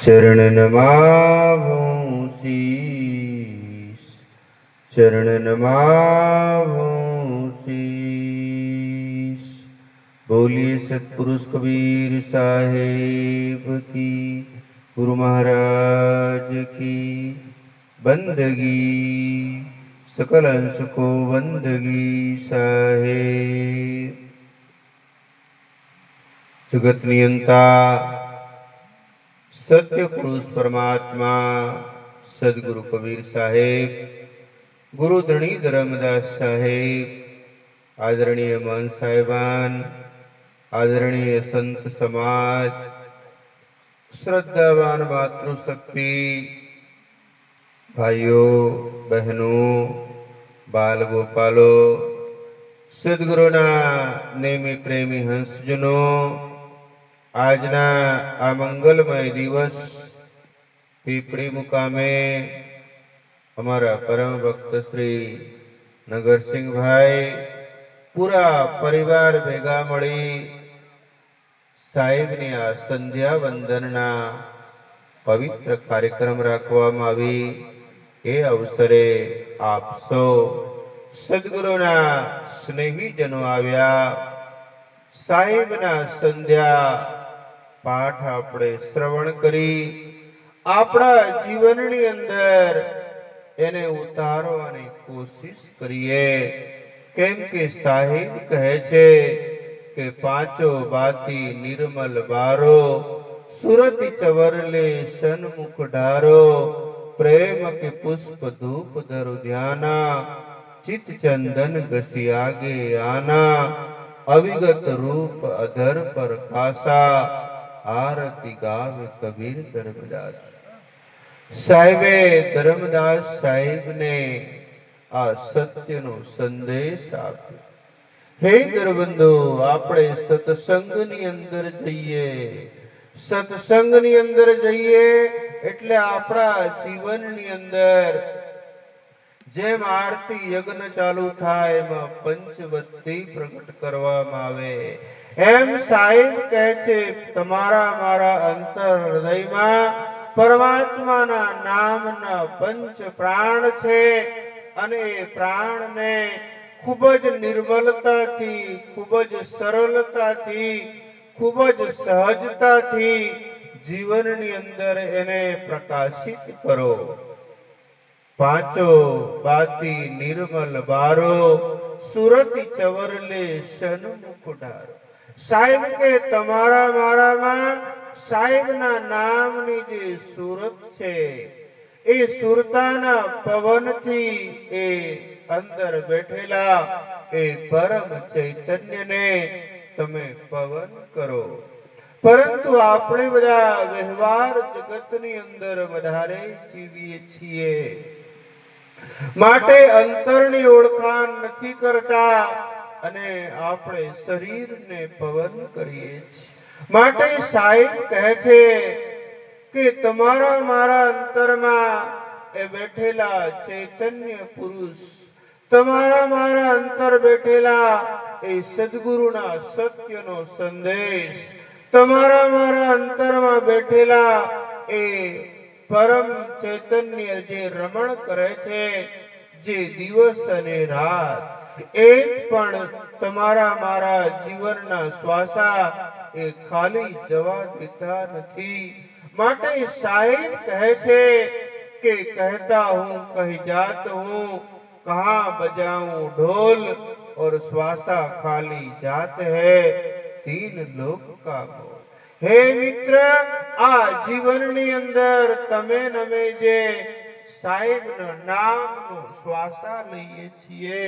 चरणन मावूं शीश, चरणन मावूं शीश। बोलिए सतपुरुष कबीर साहेब की, गुरु महाराज की बंदगी, सकल अंश को बंदगी साहेब। जगत नियंता सत्य पुरुष परमात्मा सदगुरु कबीर साहेब, गुरु धनी धर्मदास साहेब, आदरणीय महंत साहेबान, आदरणीय संत समाज, श्रद्धावान मातृशक्ति, भाइयों बहनों, बाल गोपालो, सदगुरुना नेमी प्रेमी हंसजनों, આજના આ મંગલમય દિવસ પીપળી મુકામે અમારા પરમ ભક્ત શ્રી નગરસિંહભાઈ પૂરા પરિવાર ભેગા મળી સાહેબની આ સંધ્યા વંદનના પવિત્ર કાર્યક્રમ રાખવામાં આવી। એ અવસરે આપ સૌ સદગુરુના સ્નેહીજનો આવ્યા। સાહેબના સંધ્યા પાઠ આપણે શ્રવણ કરી આપણા જીવનની અંદર એને ઉતારવાની કોશિશ કરીએ। કેમ કે સાહેબ કહે છે કે પાંચો બાતી નિર્મલ બારો, સુરતિ ચવરલે સન્મુખ ઢારો, પ્રેમ કે પુષ્પ ધૂપ ધરુ ધ્યાના, चित चंदन घसी आगे आना, अविगत रूप अधर पर कासा, आरती गावे कबीर धर्मदास। साहेबे धर्मदास साहेब ने आ सत्य नो संदेश आप्यो। हे दरबंधो, आपणे सत्संगनी अंदर जईए, सत्संगनी अंदर जईए એટલે આપણા જીવનની અંદર જેમ આરતી યજ્ઞ ચાલુ થાય એમાં પંચવત્તી પ્રગટ કરવામાં આવે, એમ સાહેબ કહે છે તમારા મારા અંતર હૃદયમાં પરમાત્માના નામના પંચ પ્રાણ છે અને એ પ્રાણને ખૂબ જ નિર્મલતાથી, ખૂબ જ સરળતાથી, ખૂબ જ સહજતાથી જીવનની અંદર એને પ્રકાશિત કરો। પાંચો બાતી નિર્મલ બારો, સુરતિ ચવરલે સન્મુખ ઢારો। સાહેબ કે તમારા મારામાં સાહેબના નામની જે સુરત છે એ સુરતાના પવનથી એ અંદર બેઠેલા એ પરમ ચૈતન્યને તમે પવન કરો। પરંતુ આપણે બધા વ્યવહાર જગતની અંદર વધારે જીવીએ છીએ માટે અંતરની ઓળખાણ નથી કરતા અને આપણે શરીરને પવન કરીએ છીએ। માટે સાહેબ કહે છે કે તમારા મારા અંતરમાં એ બેઠેલા ચૈતન્ય પુરુષ, તમારા મારા અંતર બેઠેલા એ સદગુરુના સત્યનો સંદેશ, તમારા મારા અંતરમાં બેઠેલા એ પરમ ચૈતન્ય જે રમણ કરે છે, જે દિવસ અને રાત એક પણ તમારા મારા જીવનના શ્વાસા એ ખાલી જવા દેતા નથી। માટે સાહેબ કહે છે કે कहता हूँ कहीं जात हूँ, कहाँ बजाऊं ढोल, और श्वासा खाली जात है, तीन लोक का मोल। हे मित्र, आ जीवननी अंदर तमे नमे जे साहेबना नामनो श्वासा लईए छीए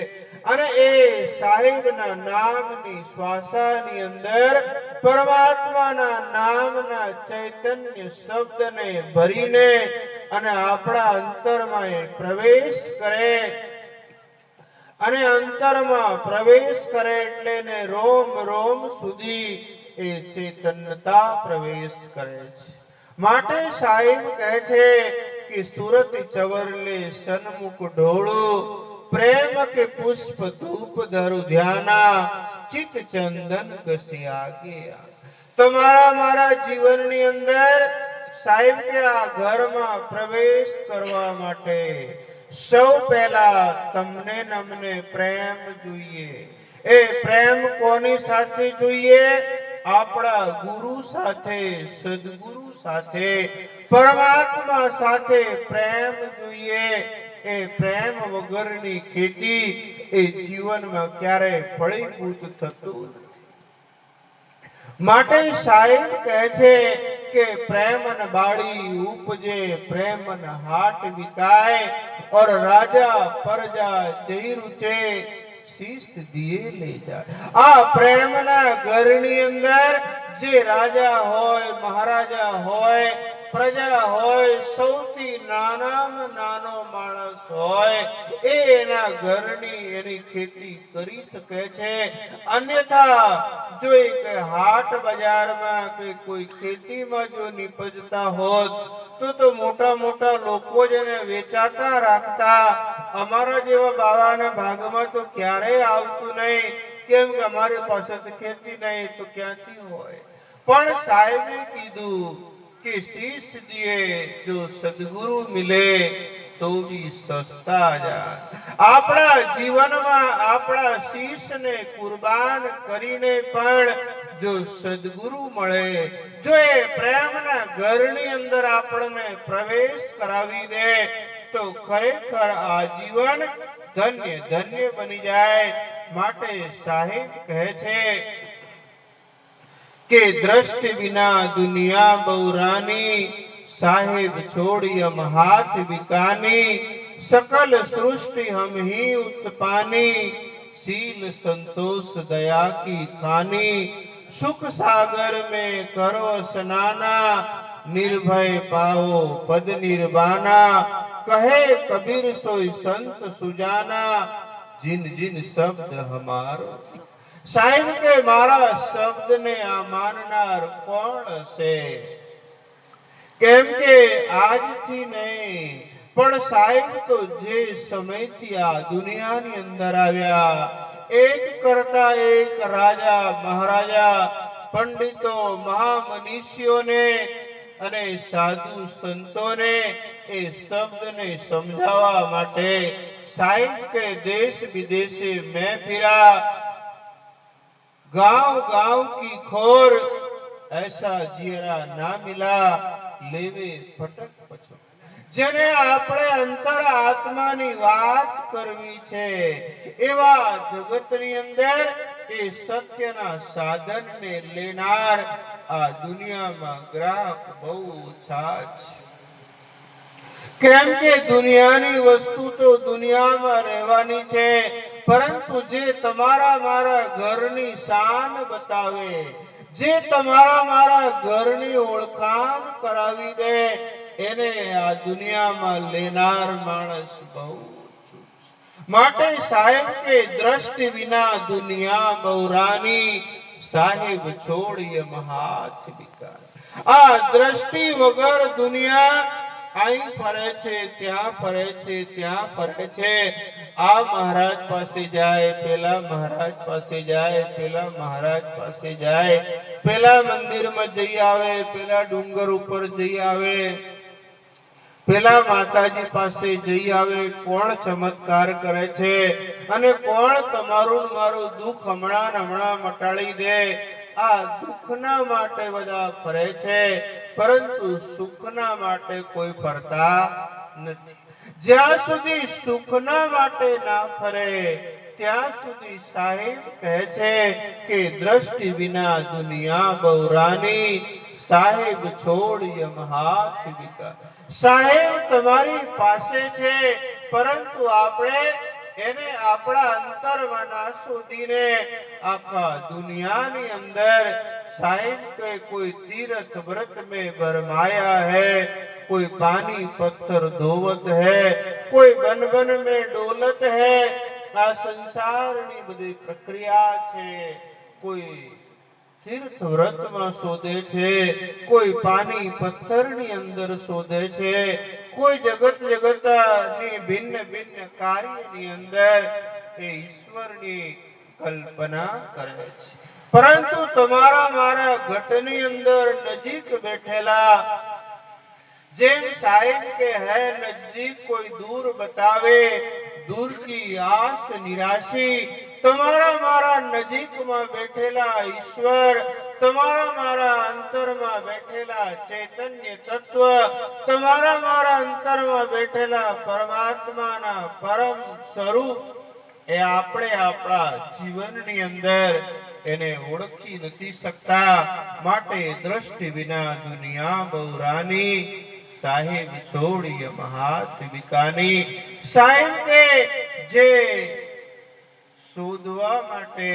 अने ए साहेबना नामनी श्वासानी अंदर परमात्माना नामना चैतन्य शब्दने भरीने अने आपणा अंतरमां प्रवेश करे अने अंतरमां प्रवेश करे एटले ने रोम रोम सुधी ए चैतन्यता प्रवेश करे छे। माटे साहेब कहे छे कि सूरत चवरले सन्मुख ढोळो, प्रेम के पुष्प धूप धरु ध्याना, चित चंदन घसी आगे। તમારા મારા જીવનની અંદર સાહેબ કે આ ઘરમાં પ્રવેશ કરવા માટે સૌ પહેલા તમને ને અમને પ્રેમ જોઈએ. એ પ્રેમ કોની સાથે જોઈએ? આપણા ગુરુ સાથે, સદગુરુ સાથે, પરમાત્મા સાથે પ્રેમ જોઈએ. એ પ્રેમ વગરની ખેતી એ જીવનમાં ક્યારેય ફળીભૂત થતું નથી. માટે સાહેબ કહે છે કે પ્રેમ ન બાળી ઉપજે, પ્રેમ ન હાટ વિકાય, और राजा प्रजा जय रुचे શિસ્ત દિયે લે જાય. આ પ્રેમના ઘરની અંદર જે રાજા હોય, મહારાજા હોય, પ્રજા હોય, સૌથી નાનામાં નાનો માણસ હોય, એ એના ઘરની એની ખેતી કરી શકે છે. અન્યથા જો એક હાટ બજારમાં કે કોઈ ખેતીમાં જો નિપજતા હોત તો મોટા મોટા લોકો જ એને વેચાતા રાખતા. અમારા જેવા બાવાના ભાગમાં તો ક્યારેય આવતું નહીં, કેમ કે અમારી પાસે તો ખેતી નહીં, તો ક્યાંથી હોય. પણ સાહેબે કીધું કે શીશ દિए જો સદગુરુ મિલે તો ભી સસ્તા જાય. આપણા જીવનમાં આપણા શીશને કુરબાન કરીને પણ જો સદગુરુ મળે, જો એ પ્રેમના ઘરની અંદર આપણને પ્રવેશ કરાવી દે તો ખરેખર આ જીવન ધન્ય ધન્ય બની જાય. માટે સાહેબ કહે છે કે દ્રષ્ટિ વિના દુનિયા બહુરાની, साहेब छोड़ी हम हाथ बिकानी, सकल सृष्टि हम ही उत्पानी, शील संतोष दया की खानी, सुख सागर में करो स्नाना, निर्भय पाओ पद निर्वाणा, कहे कबीर सोई संत सुजाना, जिन जिन शब्द हमारो. साहिब के मारा शब्द ने आ माननार कौन से? કેમ કે આજથી નહીં, પણ સાહેબ તો જે સમયથી આ દુનિયાની અંદર આવ્યા, એક કરતા એક રાજા મહારાજા, પંડિતો મહામનીષીઓને અને સાધુ સંતોને એ શબ્દને સમજાવવા માટે સાહેબ કે દેશ વિદેશે મેં ફિરા, गांव गांव की खोर ऐसा जियरा ना मिला, लेवे फटक पछो. જેને આપણે અંતર આત્માની વાત કરવી છે એવા જગતની અંદર એ સત્યના સાધનને લેનાર આ દુનિયામાં ગ્રાહક બહુ ઓછા છે. કેમ કે દુનિયાની વસ્તુ તો દુનિયામાં રહેવાની છે, પરંતુ જે તમારા મારા ઘરની શાન બતાવે, જે તમારા મારા ઘરની ઓળખાણ કરાવી દે, એને આ દુનિયામાં લેનાર માણસ બહુ ઓછું છે. માટે સાહેબ કે દ્રષ્ટિ વિના દુનિયા બહુરાની, સાહેબ છોડીએ હાથ વિકાર. આ દ્રષ્ટિ વગર દુનિયા અહીં ફરે છે, ત્યાં ફરે છે, ત્યાં ફરે છે. આ મહારાજ પાસે જાય, પેલા મહારાજ પાસે જાય, પેલા મહારાજ પાસે જાય, પેલા મંદિરમાં જઈ આવે, પેલા ડુંગર ઉપર જઈ આવે, પેલા માતાજી પાસે જઈ આવે. કોણ ચમત્કાર કરે છે અને કોણ તમારું મારું દુઃખ હમણાં હમણાં મટાડી દે. આ દુઃખના માટે બધા ફરે છે, પરંતુ સુખના માટે કોઈ ફરતા નથી. જ્યાં સુધી સુખના માટે ના ફરે ત્યાં સુધી સાહેબ કહે છે કે દ્રષ્ટિ વિના દુનિયા બહુરાની, સાહેબ છોડ યમ હાથ વિકાર. સાહેબ તમારી પાસે છે, પરંતુ આપણે એને આપણા અંતરમાં શોધીને આખા દુનિયાની અંદર साहिब के कोई तीर्थ व्रत में भरमाया है, कोई पानी पत्थर धोवत है, कोई बन बन में डोलत है. આ સંસારની બધી પ્રક્રિયા છે. કોઈ તીર્થ વ્રતમાં શોધે છે, કોઈ પાણી પથ્થરની અંદર શોધે છે, કોઈ જગત જગતની ભિન્ન ભિન્ન કાર્યની અંદર એ ઈશ્વરની કલ્પના કરે છે. પરંતુ તમારા મારા ઘટની અંદર નજીક બેઠેલા જેમ સાहिબ કે હૈ નજદીક કોઈ દૂર બતાવે, દૂર કી આસ નિરાશી, તમારા મારા નજીકમાં બેઠેલા ઈશ્વર, તમારા મારા અંતરમાં બેઠેલા ચૈતન્ય તત્વ, તમારા મારા અંતરમાં બેઠેલા પરમાત્માના પરમ સ્વરૂપ, એ આપણે આપણા જીવનની અંદર એને ઓળખી નથી શકતા. માટે દ્રષ્ટિ વિના દુનિયા બહુરાની, સાહેબ છોડીએ મહાત વિકાની. સાહેબ કે જે શોધવા માટે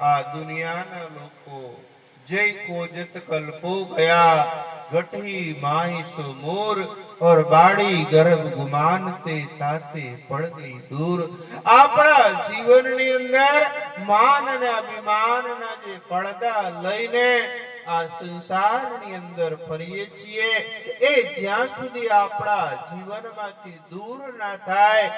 આ દુનિયાના લોકો જય કોજત કલ્પો ગયા, ગઠી માહી સો મોર और बाड़ी गर्भ गुमानते ताते पड़ गई दूर. આપણા જીવનની અંદર માન અને અભિમાનના જે પડદા લઈને આ સંસારની અંદર ફરીએ છીએ, એ જ્યાં સુધી આપણા જીવનમાંથી દૂર ના થાય,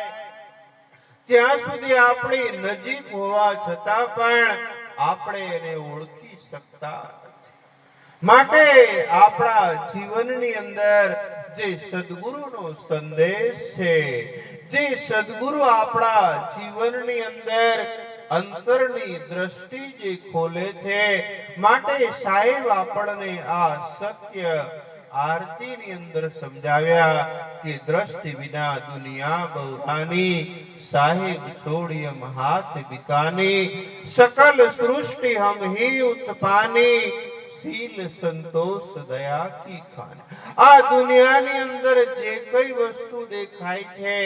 ત્યાં સુધી આપણી નજીક હોવા છતાં પણ આપણે એને ઓળખી શકતા નથી. માટે આપણા જીવનની અંદર જે સદગુરુનો સંદેશ છે, જે સદગુરુ આપણા જીવનની અંદર અંતરની દ્રષ્ટિ જે ખોલે છે, માટે સાહેબ આપણને આ સત્ય આરતીની અંદર સમજાવ્યા કે દ્રષ્ટિ વિના દુનિયા બહુરાની, સાહેબ છોડીએ હાથ બિકાની, सकल सृष्टि हम ही उत्पानी, शील संतोष दया की खान. આ દુનિયાની અંદર જે કઈ વસ્તુ દેખાય છે,